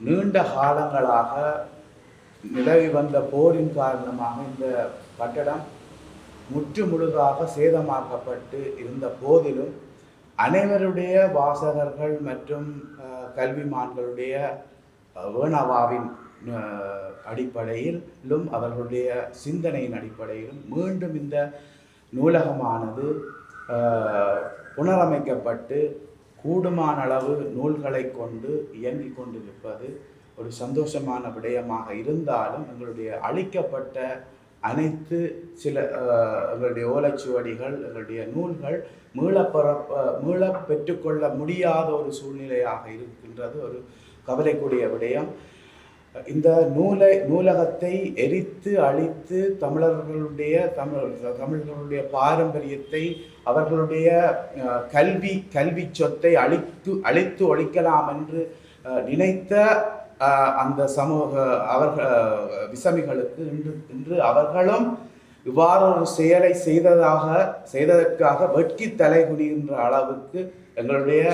நீண்ட காலங்களாக நிலவி வந்த போரின் காரணமாக இந்த கட்டடம் முற்று முழுதாக சேதமாக்கப்பட்டு இருந்த போதிலும் அனைவருடைய வாசகர்கள் மற்றும் கல்விமான்களுடைய வேணவாவின் அடிப்படையிலும் அவர்களுடைய சிந்தனையின் அடிப்படையிலும் மீண்டும் இந்த நூலகமானது புனரமைக்கப்பட்டு கூடுமான அளவு நூல்களை கொண்டு இயங்கிக் கொண்டிருப்பது ஒரு சந்தோஷமான விடயமாக இருந்தாலும் எங்களுடைய அளிக்கப்பட்ட அனைத்து சில எங்களுடைய ஓலைச்சுவடிகள் எங்களுடைய நூல்கள் மீள பெற்றுக்கொள்ள முடியாத ஒரு சூழ்நிலையாக இருக்கின்றது. ஒரு கவலைக்குரிய விடயம். இந்த நூலகத்தை எரித்து அழித்து தமிழர்களுடைய பாரம்பரியத்தை அவர்களுடைய கல்வி சொத்தை அழித்து ஒழிக்கலாம் என்று நினைத்த அந்த சமூக விசமிகளுக்கு இன்று அவர்களும் இவ்வாறு ஒரு செயலை செய்ததற்காக வெட்கி தலைகுனிகின்ற அளவுக்கு எங்களுடைய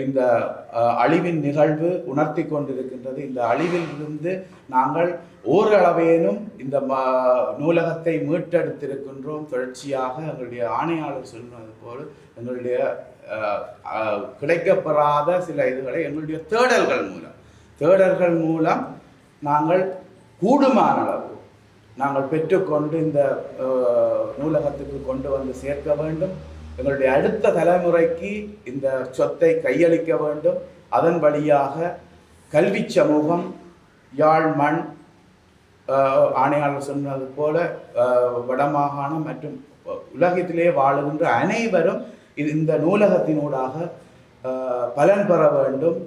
இந்த அழிவின் நிகழ்வு உணர்த்தி கொண்டிருக்கின்றது. இந்த அழிவில் இருந்து நாங்கள் ஓரளவேனும் இந்த நூலகத்தை மீட்டெடுத்திருக்கின்றோம். தொடர்ச்சியாக எங்களுடைய ஆணையாளர் சொன்னது போல் எங்களுடைய கிடைக்கப்பெறாத சில இதுகளை எங்களுடைய தேடல்கள் மூலம் நாங்கள் கூடுமான அளவு நாங்கள் பெற்றுக்கொண்டு இந்த நூலகத்துக்கு கொண்டு வந்து சேர்க்க வேண்டும். எங்களுடைய அடுத்த தலைமுறைக்கு இந்த சொத்தை கையளிக்க வேண்டும். அதன் வழியாக கல்வி சமூகம் யாழ் மண் ஆணையாளர் சொன்னது போல வடமாகாணம் மற்றும் உலகத்திலே வாழுகின்ற அனைவரும் இந்த நூலகத்தினூடாக பலன் பெற வேண்டும்.